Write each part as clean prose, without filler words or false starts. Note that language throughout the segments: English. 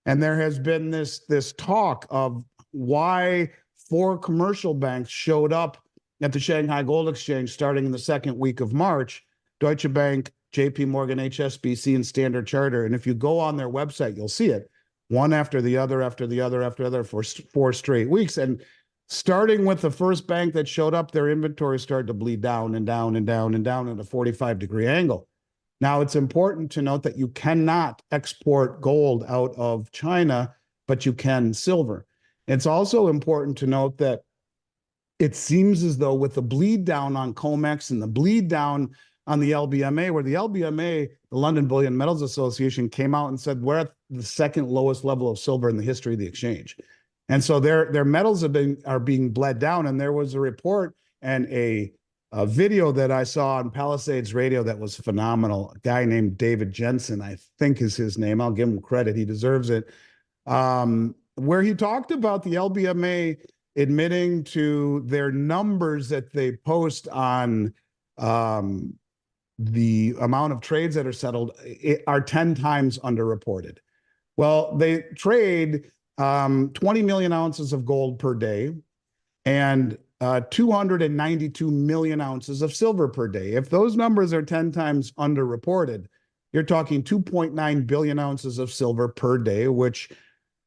And there has been this talk of why 4 commercial banks showed up at the Shanghai Gold Exchange starting in the second week of March: Deutsche Bank, JP Morgan, HSBC, and Standard Chartered. And if you go on their website, you'll see it, one after the other, after the other, after the other, for 4 straight weeks. And starting with the first bank that showed up, their inventory started to bleed down and down and down and down at a 45-degree angle. Now, it's important to note that you cannot export gold out of China, but you can silver. It's also important to note that it seems as though with the bleed down on COMEX and the bleed down on the LBMA, where the LBMA, the London Bullion Metals Association, came out and said we're at the second lowest level of silver in the history of the exchange. And so their metals are being bled down. And there was a report and a video that I saw on Palisades Radio that was phenomenal. A guy named David Jensen, I think is his name. I'll give him credit. He deserves it. Where he talked about the LBMA admitting to their numbers that they post on the amount of trades that are settled are 10 times underreported. Well, they trade 20 million ounces of gold per day and 292 million ounces of silver per day. If those numbers are 10 times underreported, you're talking 2.9 billion ounces of silver per day, which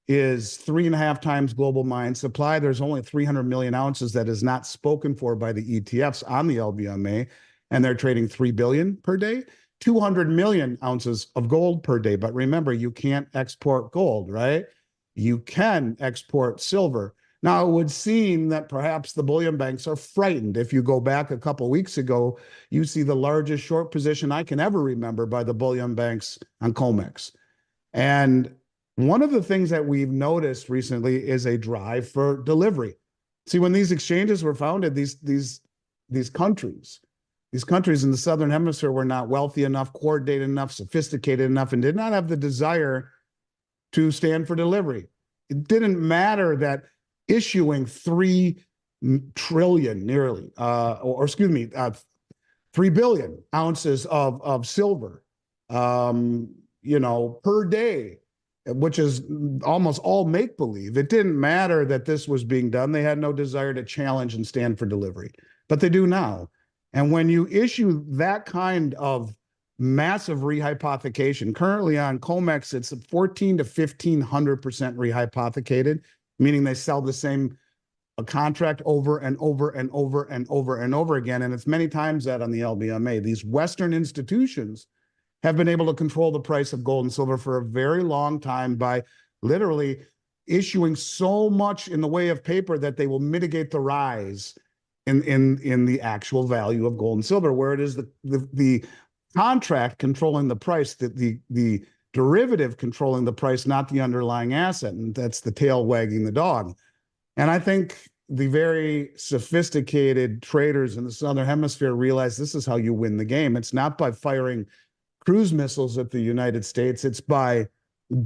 is 3.5 times global mine supply. There's only 300 million ounces that is not spoken for by the ETFs on the LBMA, and they're trading 3 billion per day, 200 million ounces of gold per day. But remember, you can't export gold, right? You can export silver. Now, it would seem that perhaps the bullion banks are frightened. If you go back a couple of weeks ago, you see the largest short position I can ever remember by the bullion banks on COMEX. And one of the things that we've noticed recently is a drive for delivery. See, when these exchanges were founded, these countries in the Southern Hemisphere were not wealthy enough, coordinated enough, sophisticated enough, and did not have the desire to stand for delivery. It didn't matter that issuing 3 trillion nearly, 3 billion ounces of silver, per day, which is almost all make-believe. It didn't matter that this was being done. They had no desire to challenge and stand for delivery, but they do now. And when you issue that kind of massive rehypothecation, currently on COMEX, it's 1,400 to 1,500% rehypothecated, meaning they sell the same contract over and over and over and over and over again. And it's many times that on the LBMA. These Western institutions have been able to control the price of gold and silver for a very long time by literally issuing so much in the way of paper that they will mitigate the rise in the actual value of gold and silver, where it is the contract controlling the price, the derivative controlling the price, not the underlying asset. And that's the tail wagging the dog. And I think the very sophisticated traders in the Southern Hemisphere realize this is how you win the game. It's not by firing cruise missiles at the United States. It's by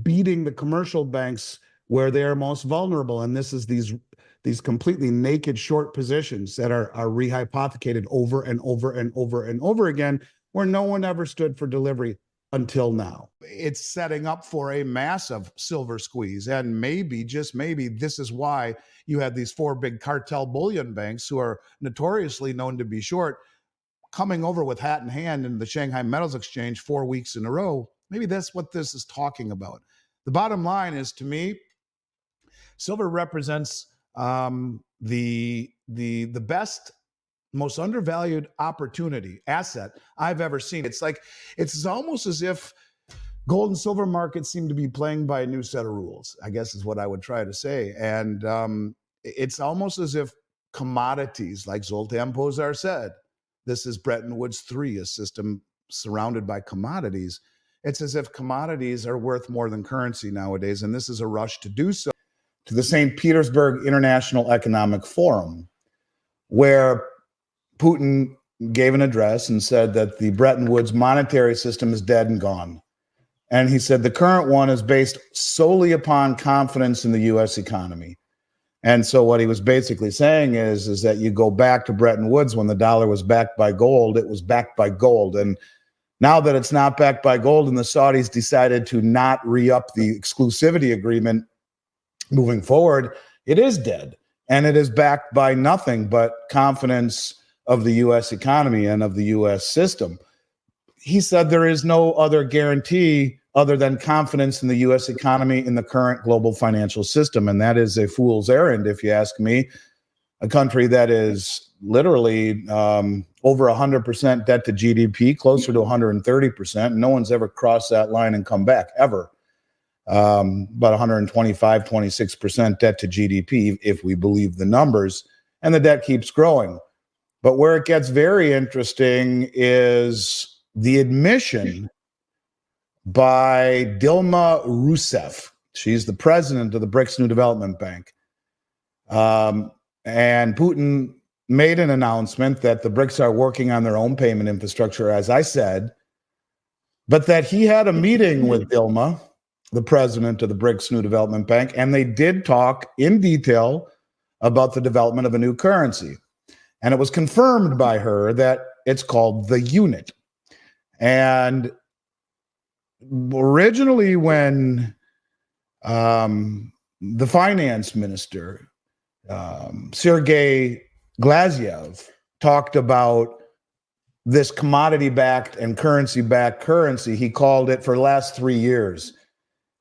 beating the commercial banks where they are most vulnerable. And this is these completely naked short positions that are rehypothecated over and over and over and over again, where no one ever stood for delivery until now. It's setting up for a massive silver squeeze. And maybe, just maybe, this is why you have these 4 big cartel bullion banks who are notoriously known to be short, coming over with hat in hand in the Shanghai Metals Exchange 4 weeks in a row. Maybe that's what this is talking about. The bottom line is, to me, silver represents the best, most undervalued asset I've ever seen. It's almost as if gold and silver markets seem to be playing by a new set of rules, I guess is what I would try to say. And it's almost as if commodities, like Zoltan Pozsar said, this is Bretton Woods 3, a system surrounded by commodities. It's as if commodities are worth more than currency nowadays, and this is a rush to do so. To the St. Petersburg International Economic Forum, where Putin gave an address and said that the Bretton Woods monetary system is dead and gone. And he said the current one is based solely upon confidence in the U.S. economy. And so what he was basically saying is that you go back to Bretton Woods when the dollar was backed by gold, it was backed by gold. And Now that it's not backed by gold and the Saudis decided to not re-up the exclusivity agreement moving forward, it is dead. And it is backed by nothing but confidence of the U.S. economy and of the U.S. system. He said there is no other guarantee other than confidence in the U.S. economy in the current global financial system. And that is a fool's errand, if you ask me. A country that is literally over 100% debt to GDP, closer to 130%. No one's ever crossed that line and come back, ever. About 125, 26% debt to GDP, if we believe the numbers. And the debt keeps growing. But where it gets very interesting is the admission by Dilma Rousseff. She's the president of the BRICS New Development Bank. And Putin made an announcement that the BRICS are working on their own payment infrastructure, as I said, but that he had a meeting with Dilma, the president of the BRICS New Development Bank, and they did talk in detail about the development of a new currency. And it was confirmed by her that it's called the unit. And originally when the finance minister, Sergei Glazyev, talked about this commodity-backed and currency-backed currency, he called it, for the last 3 years,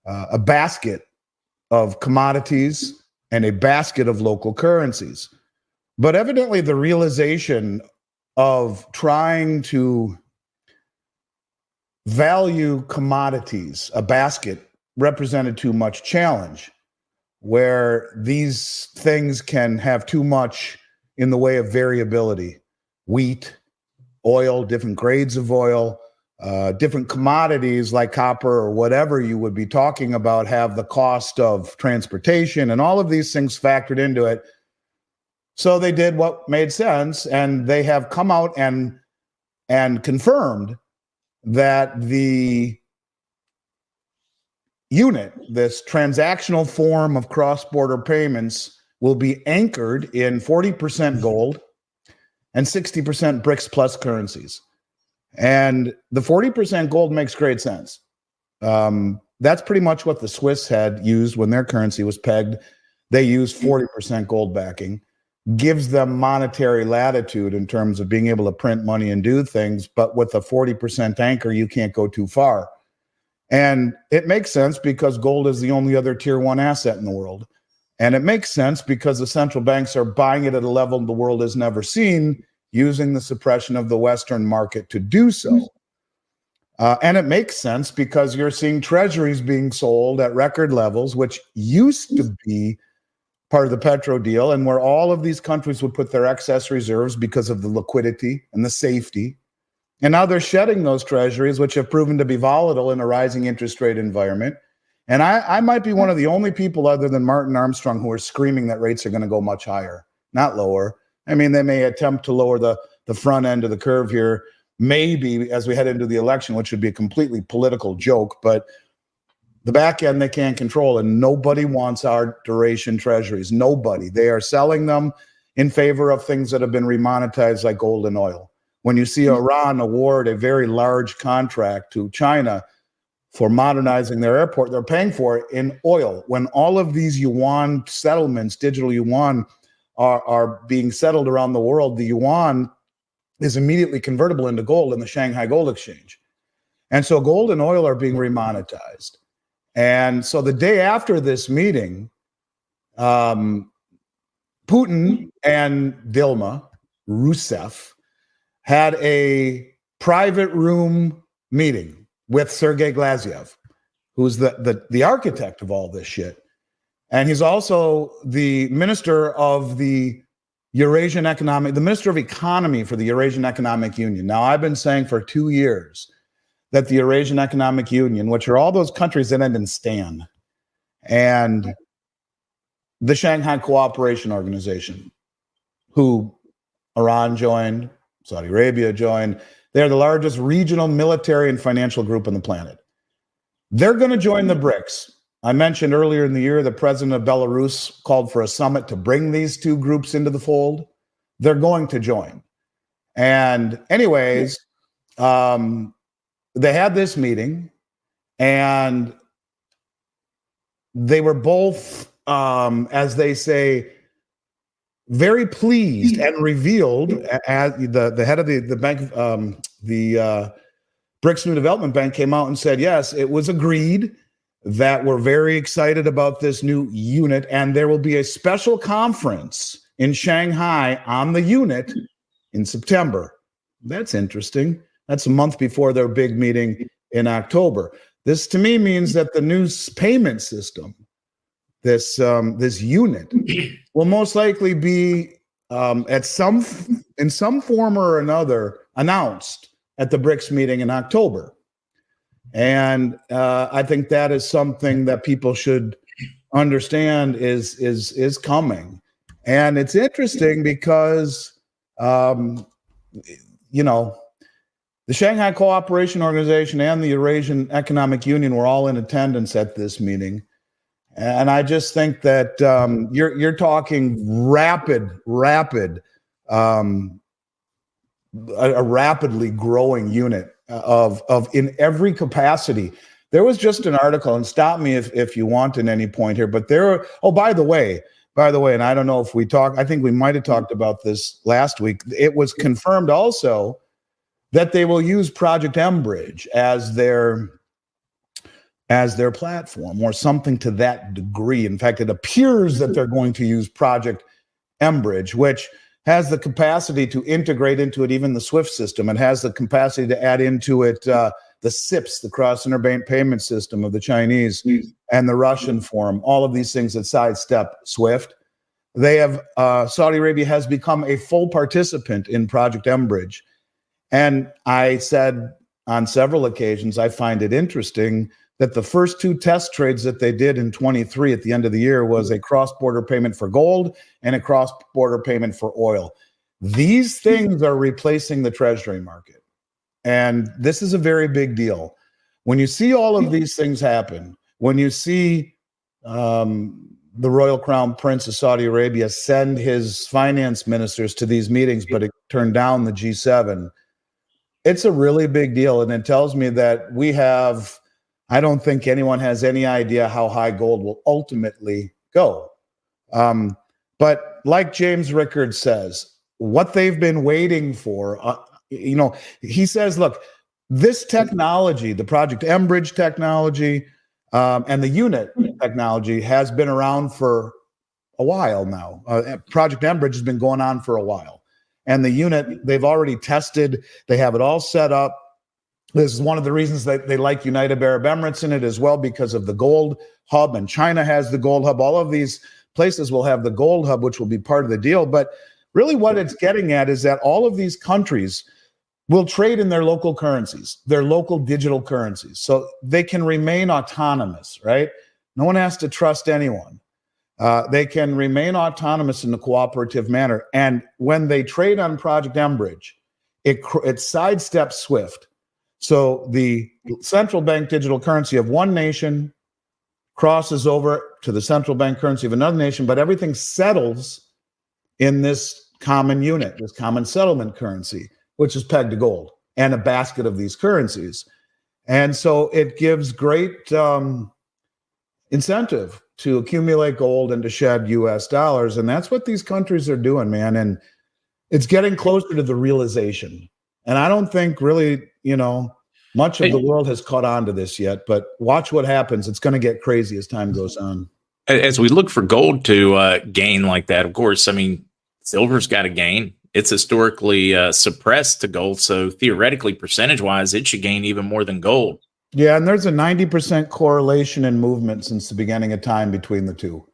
a basket of commodities and a basket of local currencies. But evidently the realization of trying to value commodities, a basket, represented too much challenge, where these things can have too much in the way of variability. Wheat, oil, different grades of oil, different commodities like copper or whatever you would be talking about have the cost of transportation, and all of these things factored into it. So they did what made sense, and they have come out and confirmed that the unit, this transactional form of cross-border payments, will be anchored in 40% gold and 60% BRICS plus currencies. And the 40% gold makes great sense. That's pretty much what the Swiss had used when their currency was pegged. They used 40% gold backing. Gives them monetary latitude in terms of being able to print money and do things, but with a 40% anchor, you can't go too far. And it makes sense because gold is the only other tier one asset in the world. And it makes sense because the central banks are buying it at a level the world has never seen, using the suppression of the Western market to do so. And it makes sense because you're seeing treasuries being sold at record levels, which used to be part of the petro deal, and where all of these countries would put their excess reserves because of the liquidity and the safety. And now they're shedding those treasuries, which have proven to be volatile in a rising interest rate environment. And I might be one of the only people other than Martin Armstrong who are screaming that rates are going to go much higher, not lower. I mean, they may attempt to lower the front end of the curve here, maybe as we head into the election, which would be a completely political joke, but the back end they can't control, and nobody wants our duration treasuries. Nobody. They are selling them in favor of things that have been remonetized like gold and oil. When you see Iran award a very large contract to China for modernizing their airport, they're paying for it in oil. When all of these yuan settlements, digital yuan, are being settled around the world, the yuan is immediately convertible into gold in the Shanghai Gold Exchange. And so gold and oil are being remonetized. And so the day after this meeting, Putin and Dilma Rousseff had a private room meeting with Sergei Glazyev, who's the architect of all this shit. And he's also the minister of the minister of economy for the Eurasian Economic Union. Now, I've been saying for 2 years that the Eurasian Economic Union, which are all those countries that end in STAN, and the Shanghai Cooperation Organization, who Iran joined, Saudi Arabia joined, they're the largest regional military and financial group on the planet. They're going to join the BRICS. I mentioned earlier in the year, the president of Belarus called for a summit to bring these two groups into the fold. They're going to join. And anyways, they had this meeting, and they were both, as they say, very pleased and revealed, as the head of the bank, the BRICS New Development Bank came out and said, yes, it was agreed that we're very excited about this new unit, and there will be a special conference in Shanghai on the unit in September. That's interesting. That's a month before their big meeting in October. This to me means that the new payment system, this unit, will most likely be in some form or another announced at the BRICS meeting in October. And I think that is something that people should understand is coming. And it's interesting because the Shanghai Cooperation Organization and the Eurasian Economic Union were all in attendance at this meeting. And I just think that you're talking a rapidly growing unit of in every capacity. There was just an article, and stop me if you want at any point here, but by the way, and I don't know if I think we might have talked about this last week. It was confirmed also that they will use Project Enbridge as their platform, or something to that degree. In fact, it appears that they're going to use Project Enbridge, which has the capacity to integrate into it even the SWIFT system. It has the capacity to add into it the SIPs, the cross-interbank payment system of the Chinese, and the Russian form, all of these things that sidestep SWIFT. They have, Saudi Arabia has become a full participant in Project Enbridge. And I said on several occasions, I find it interesting that the first two test trades that they did in 23 at the end of the year was a cross-border payment for gold and a cross-border payment for oil. These things are replacing the treasury market. And this is a very big deal. When you see all of these things happen, when you see the Royal Crown Prince of Saudi Arabia send his finance ministers to these meetings, but it turned down the G7, it's a really big deal. And it tells me that I don't think anyone has any idea how high gold will ultimately go. But like James Rickard says, what they've been waiting for, he says, look, this technology, the Project Enbridge technology, and the unit technology has been around for a while now. Project Enbridge has been going on for a while. And the unit, they've already tested. They have it all set up. This is one of the reasons that they like United Arab Emirates in it as well, because of the gold hub, and China has the gold hub. All of these places will have the gold hub, which will be part of the deal. But really what it's getting at is that all of these countries will trade in their local currencies, their local digital currencies, so they can remain autonomous, right? No one has to trust anyone. They can remain autonomous in a cooperative manner. And when they trade on Project Enbridge, it sidesteps SWIFT. So the central bank digital currency of one nation crosses over to the central bank currency of another nation, but everything settles in this common unit, this common settlement currency, which is pegged to gold and a basket of these currencies. And so it gives great incentive to accumulate gold and to shed U.S. dollars. And that's what these countries are doing, man. And it's getting closer to the realization. And I don't think really, much of the world has caught on to this yet, but watch what happens. It's going to get crazy as time goes on. As we look for gold to gain like that, of course, I mean, silver's got to gain. It's historically suppressed to gold. So theoretically, percentage-wise, it should gain even more than gold. Yeah, and there's a 90% correlation in movement since the beginning of time between the two.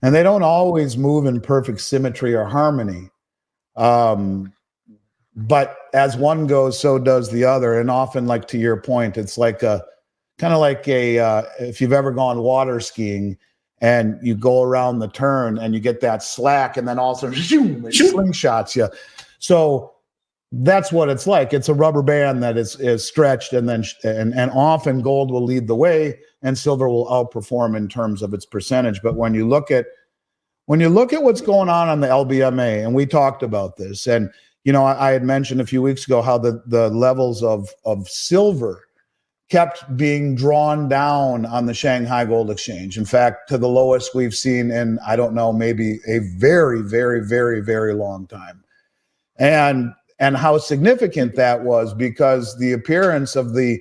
And they don't always move in perfect symmetry or harmony. But as one goes, so does the other. And often, like to your point, it's like if you've ever gone water skiing and you go around the turn and you get that slack, and then all of a sudden, it slingshots you. So that's what it's like. It's a rubber band that is stretched, and then and often gold will lead the way and silver will outperform in terms of its percentage. But when you look at what's going on the LBMA, and we talked about this, and I had mentioned a few weeks ago how the levels of silver kept being drawn down on the Shanghai Gold Exchange. In fact, to the lowest we've seen in, I don't know, maybe a very, very, very, very long time. And how significant that was, because the appearance of the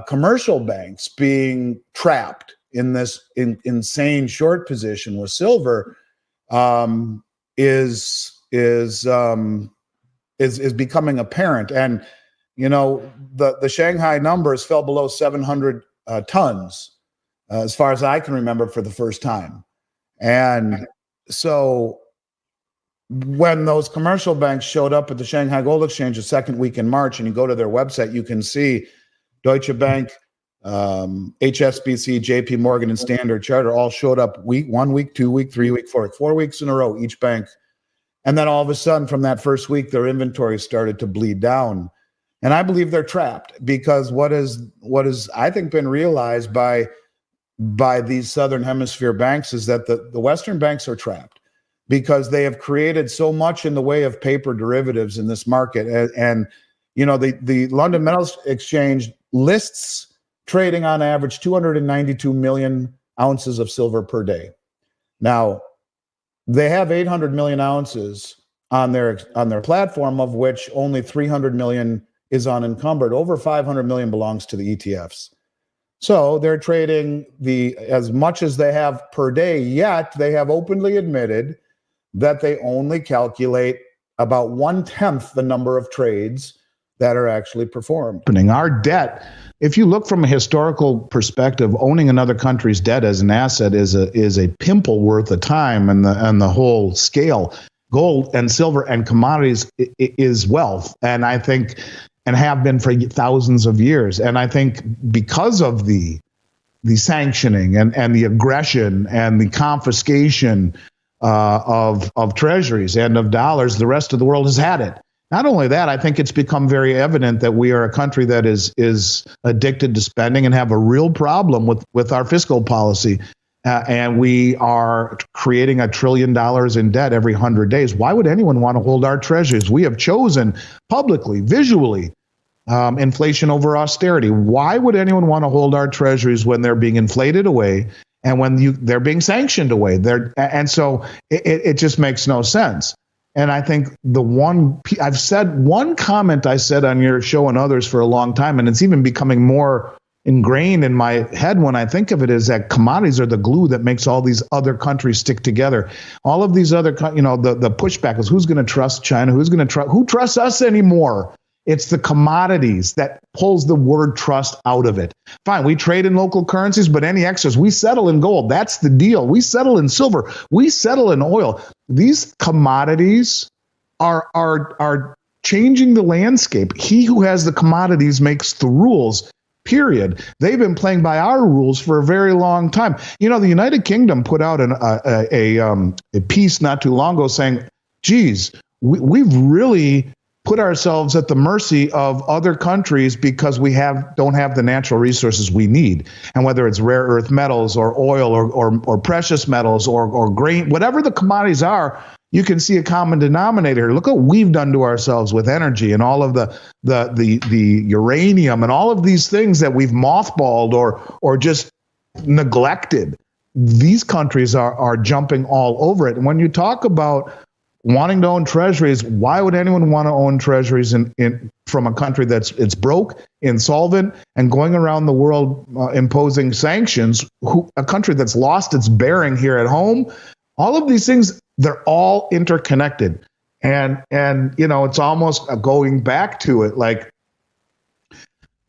commercial banks being trapped in this insane short position with silver is becoming apparent. And the Shanghai numbers fell below 700 tons, as far as I can remember, for the first time. And so when those commercial banks showed up at the Shanghai Gold Exchange the second week in March, and you go to their website, you can see Deutsche Bank, HSBC, JP Morgan, and Standard Chartered all showed up 1 week, 2 week, 3 week, 4 weeks in a row, each bank. And then all of a sudden, from that first week, their inventory started to bleed down. And I believe they're trapped, because what is I think been realized by these Southern Hemisphere banks is that the Western banks are trapped, because they have created so much in the way of paper derivatives in this market. And the London Metals Exchange lists trading on average 292 million ounces of silver per day. Now, they have 800 million ounces on their platform, of which only 300 million is unencumbered. Over 500 million belongs to the ETFs. So they're trading as much as they have per day, yet they have openly admitted that they only calculate about 1/10 the number of trades that are actually performed. Our debt, if you look from a historical perspective, owning another country's debt as an asset is a pimple worth of time and the whole scale. Gold and silver and commodities is wealth, and I think, and have been for thousands of years. And I think because of the sanctioning and the aggression and the confiscation of treasuries and of dollars, the rest of the world has had it. Not only that, I think it's become very evident that we are a country that is addicted to spending and have a real problem with our fiscal policy. And we are creating $1 trillion in debt every 100 days. Why would anyone want to hold our treasuries? We have chosen publicly, visually, inflation over austerity. Why would anyone want to hold our treasuries when they're being inflated away and when they're being sanctioned away? And so it just makes no sense. And I think I've said one comment I said on your show and others for a long time, and it's even becoming more ingrained in my head when I think of it, is that commodities are the glue that makes all these other countries stick together. All of these other, the pushback is, who's going to trust China? Who trusts us anymore? It's the commodities that pulls the word trust out of it. Fine, we trade in local currencies, but any excess, we settle in gold. That's the deal. We settle in silver. We settle in oil. These commodities are changing the landscape. He who has the commodities makes the rules. Period. They've been playing by our rules for a very long time. The United Kingdom put out a piece not too long ago saying, geez, we've really put ourselves at the mercy of other countries because we don't have the natural resources we need. And whether it's rare earth metals or oil or precious metals or grain, whatever the commodities are, you can see a common denominator. Look what we've done to ourselves with energy and all of the uranium and all of these things that we've mothballed or just neglected. These countries are jumping all over it. And when you talk about wanting to own treasuries, why would anyone want to own treasuries from a country it's broke, insolvent, and going around the world imposing sanctions? A country that's lost its bearing here at home. All of these things, they're all interconnected, and it's almost going back to it like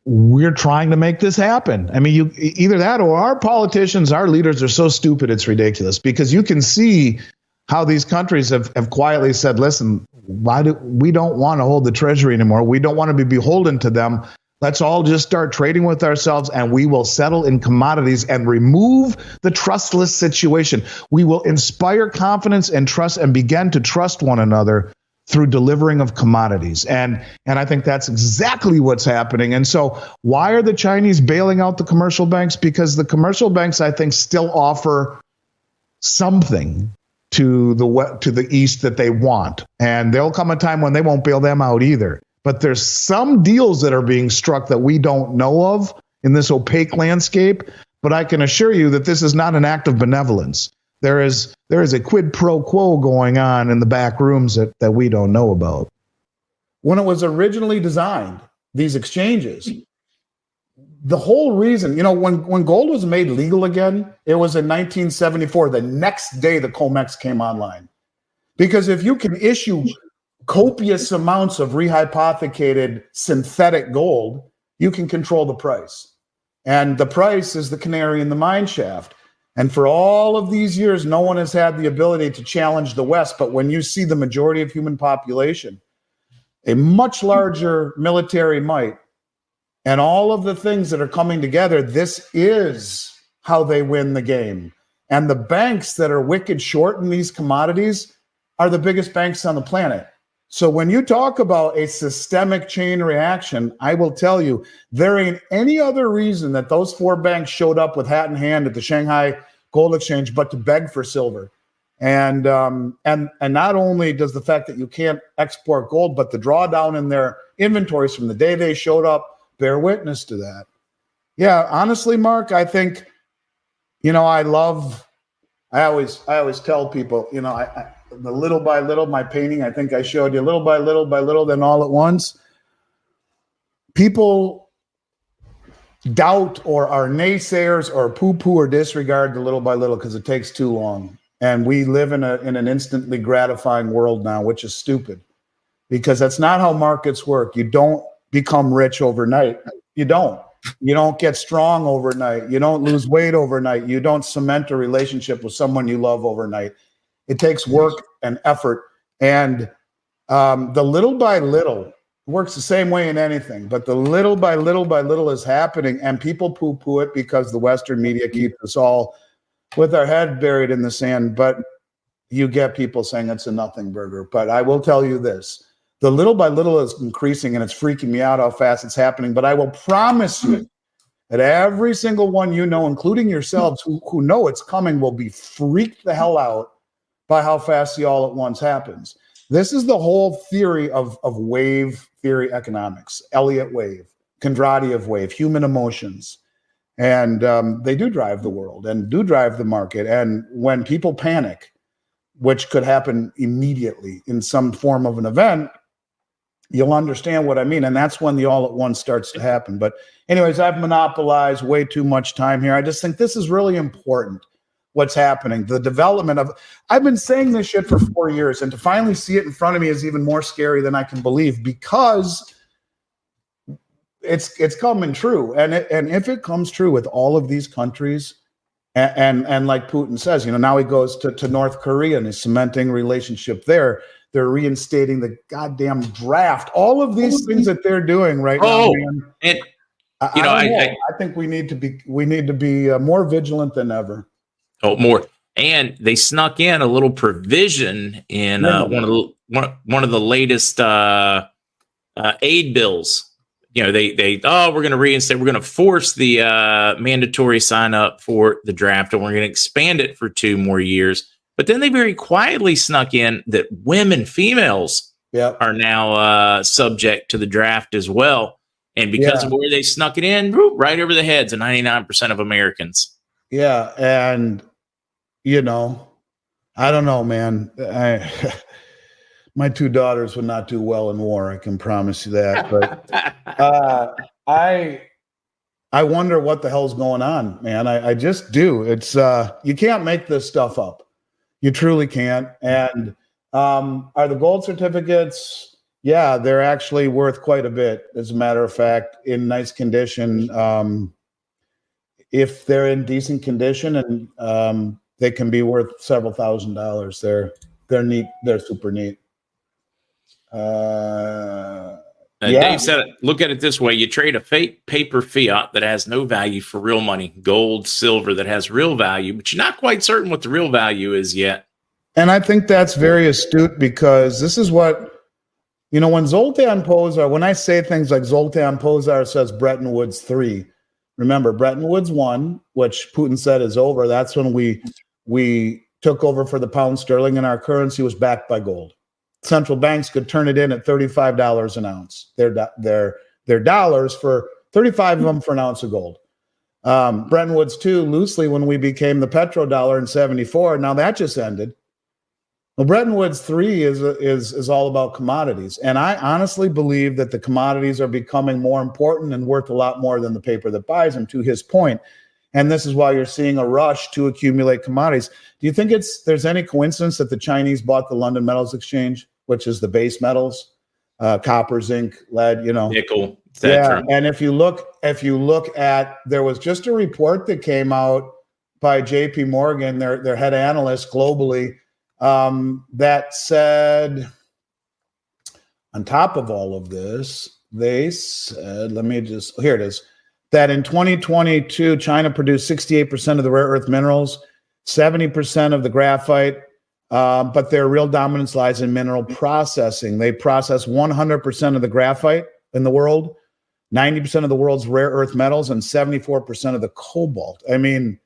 we're trying to make this happen. I mean, either that or our politicians, our leaders are so stupid it's ridiculous, because you can see how these countries have quietly said, listen, we don't want to hold the treasury anymore. We don't want to be beholden to them. Let's all just start trading with ourselves, and we will settle in commodities and remove the trustless situation. We will inspire confidence and trust and begin to trust one another through delivering of commodities. And I think that's exactly what's happening. And so why are the Chinese bailing out the commercial banks? Because the commercial banks, I think, still offer something to the East that they want. And there'll come a time when they won't bail them out either. but there's some deals that are being struck that we don't know of in this opaque landscape. But I can assure you that this is not an act of benevolence. There is a quid pro quo going on in the back rooms that we don't know about. When it was originally designed, these exchanges, the whole reason, when gold was made legal again, it was in 1974, the next day the COMEX came online. Because if you can issue copious amounts of rehypothecated synthetic gold, you can control the price. And the price is the canary in the mine shaft. And for all of these years, no one has had the ability to challenge the West. But when you see the majority of human population, a much larger military might, and all of the things that are coming together, this is how they win the game. And the banks that are wicked short in these commodities are the biggest banks on the planet. So when you talk about a systemic chain reaction, I will tell you, there ain't any other reason that those 4 banks showed up with hat in hand at the Shanghai Gold Exchange but to beg for silver. And not only does the fact that you can't export gold, but the drawdown in their inventories from the day they showed up bear witness to that. Yeah, honestly, Mark, I think, I always tell people, the little by little, my painting, I think I showed you, little by little, then all at once. People doubt or are naysayers or poo-poo or disregard the little by little because it takes too long. And we live in an instantly gratifying world now, which is stupid, because that's not how markets work. You don't become rich overnight. You don't get strong overnight. You don't lose weight overnight. You don't cement a relationship with someone you love overnight. It takes work and effort. And the little by little works the same way in anything, but the little by little is happening, and people poo-poo it because the Western media keeps us all with our head buried in the sand. But you get people saying it's a nothing burger. But I will tell you this, the little by little is increasing, and it's freaking me out how fast it's happening. But I will promise you that every single one including yourselves who know it's coming, will be freaked the hell out by how fast the all at once happens. This is the whole theory of wave theory economics, Elliott wave, Kondratiev wave, human emotions. And they do drive the world and do drive the market. And when people panic, which could happen immediately in some form of an event, you'll understand what I mean. And that's when the all at once starts to happen. But anyways, I've monopolized way too much time here. I just think this is really important, what's happening. The development of, I've been saying this shit for 4 years, and to finally see it in front of me is even more scary than I can believe, because it's coming true. And if it comes true with all of these countries, and like Putin says, now he goes to North Korea and is cementing relationship there. They're reinstating the goddamn draft. All of these things that they're doing right now, man. And I think we need to be more vigilant than ever. Oh, more. And they snuck in a little provision in one of the latest aid bills. We're going to reinstate. We're going to force the mandatory sign up for the draft, and we're going to expand it for 2 more years. But then they very quietly snuck in that females are now subject to the draft as well. And because of where they snuck it in, right over the heads of 99% of Americans. Yeah. And, I don't know, man. My 2 daughters would not do well in war. I can promise you that. But I wonder what the hell's going on, man. I just do. It's you can't make this stuff up. You truly can't. And are the gold certificates? Yeah, they're actually worth quite a bit. As a matter of fact, in nice condition. If they're in decent condition, and they can be worth several $1,000s. They're neat. They're super neat. Dave said, look at it this way. You trade a fake paper fiat that has no value for real money, gold, silver that has real value, but you're not quite certain what the real value is yet. And I think that's very astute, because this is what, when Zoltan Pozsar, when I say things like Zoltan Pozsar says Bretton Woods 3, remember Bretton Woods 1, which Putin said is over. That's when we took over for the pound sterling, and our currency was backed by gold. central banks could turn it in at $35 an ounce. Their dollars for 35 of them for an ounce of gold. Bretton Woods 2 loosely when we became the petrodollar in 74. Now that just ended. Well, Bretton Woods 3 is all about commodities. And I honestly believe that the commodities are becoming more important and worth a lot more than the paper that buys them, to his point. And this is why you're seeing a rush to accumulate commodities. Do you think there's any coincidence that the Chinese bought the London Metals Exchange, which is the base metals, copper, zinc, lead, nickel, etc. Yeah, and if you look at, there was just a report that came out by J.P. Morgan, their head analyst globally, that said, on top of all of this, they said, here it is, that in 2022, China produced 68% of the rare earth minerals, 70% of the graphite, but their real dominance lies in mineral processing. They process 100% of the graphite in the world, 90% of the world's rare earth metals, and 74% of the cobalt. I mean,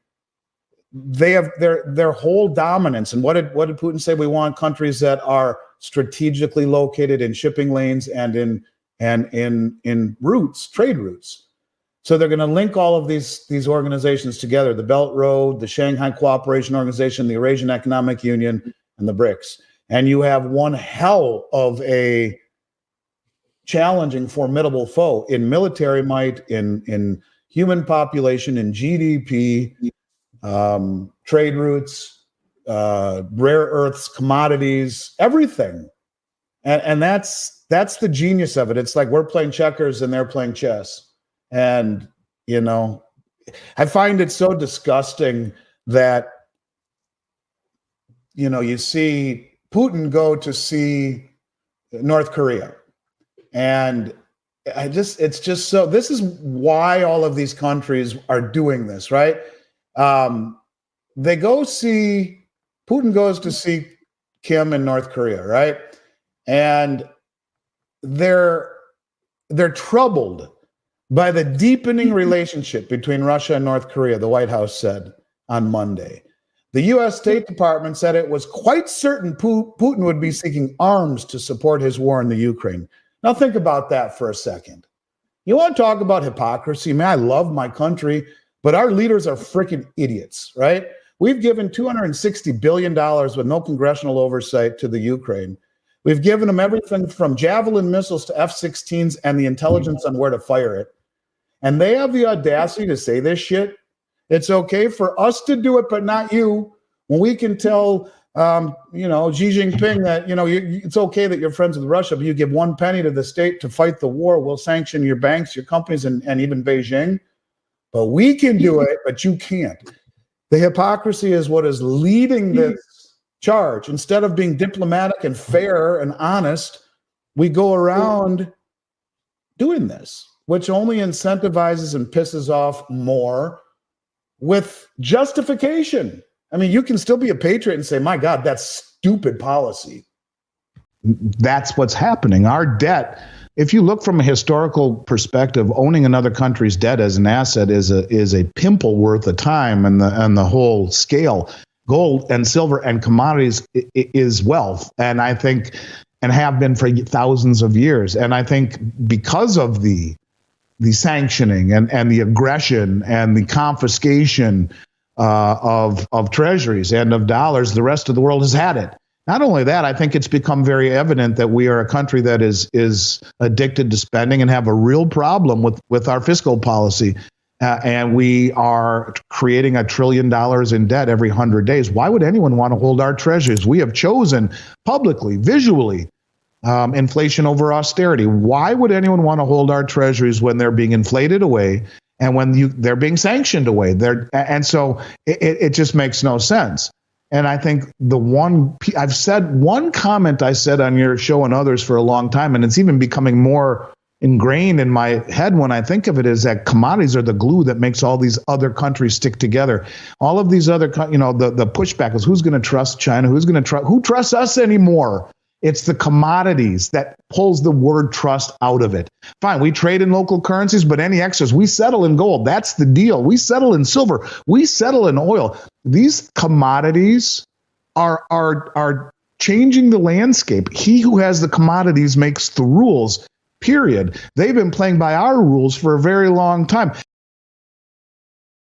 they have their whole dominance. And what did Putin say? We want countries that are strategically located in shipping lanes and in routes, trade routes. So they're going to link all of these organizations together: the Belt Road, the Shanghai Cooperation Organization, the Eurasian Economic Union, and the BRICS. And you have one hell of a challenging, formidable foe in military might, in human population, in GDP, trade routes, rare earths, commodities, everything. And that's the genius of it. It's like we're playing checkers and they're playing chess. And, I find it so disgusting that, you see Putin go to see North Korea. And it's just so, this is why all of these countries are doing this, right? Putin goes to see Kim in North Korea, right? And they're troubled by the deepening relationship between Russia and North Korea, the White House said on Monday. The U.S. State Department said it was quite certain Putin would be seeking arms to support his war in the Ukraine. Now think about that for a second. You want to talk about hypocrisy? Man, I love my country, but our leaders are freaking idiots, right? We've given $260 billion with no congressional oversight to the Ukraine. We've given them everything from Javelin missiles to F-16s and the intelligence on where to fire it. And they have the audacity to say this shit. It's okay for us to do it, but not you. When we can tell, Xi Jinping that, it's okay that you're friends with Russia, but you give 1 penny to the state to fight the war, we'll sanction your banks, your companies, and even Beijing. But we can do it, but you can't. The hypocrisy is what is leading this charge. Instead of being diplomatic and fair and honest, we go around doing this, which only incentivizes and pisses off more with justification. I mean, you can still be a patriot and say, my God, that's stupid policy. That's what's happening. Our debt, if you look from a historical perspective, owning another country's debt as an asset is a pimple worth of time and the whole scale. Gold and silver and commodities is wealth, and I think, and have been for thousands of years. And I think because of the sanctioning and the aggression and the confiscation of treasuries and of dollars, the rest of the world has had it. Not only that, I think it's become very evident that we are a country that is addicted to spending and have a real problem with our fiscal policy. And we are creating $1 trillion in debt every 100 days. Why would anyone want to hold our treasuries? We have chosen publicly, visually, inflation over austerity. Why would anyone want to hold our treasuries when they're being inflated away and when they're being sanctioned away? And so it just makes no sense. And I think I've said one comment I said on your show and others for a long time, and it's even becoming more ingrained in my head when I think of it, is that commodities are the glue that makes all these other countries stick together. All of these other, the pushback is who's going to trust China? Who trusts us anymore? It's the commodities that pulls the word trust out of it. Fine, we trade in local currencies, but any excess, we settle in gold. That's the deal. We settle in silver. We settle in oil. These commodities are changing the landscape. He who has the commodities makes the rules, period. They've been playing by our rules for a very long time.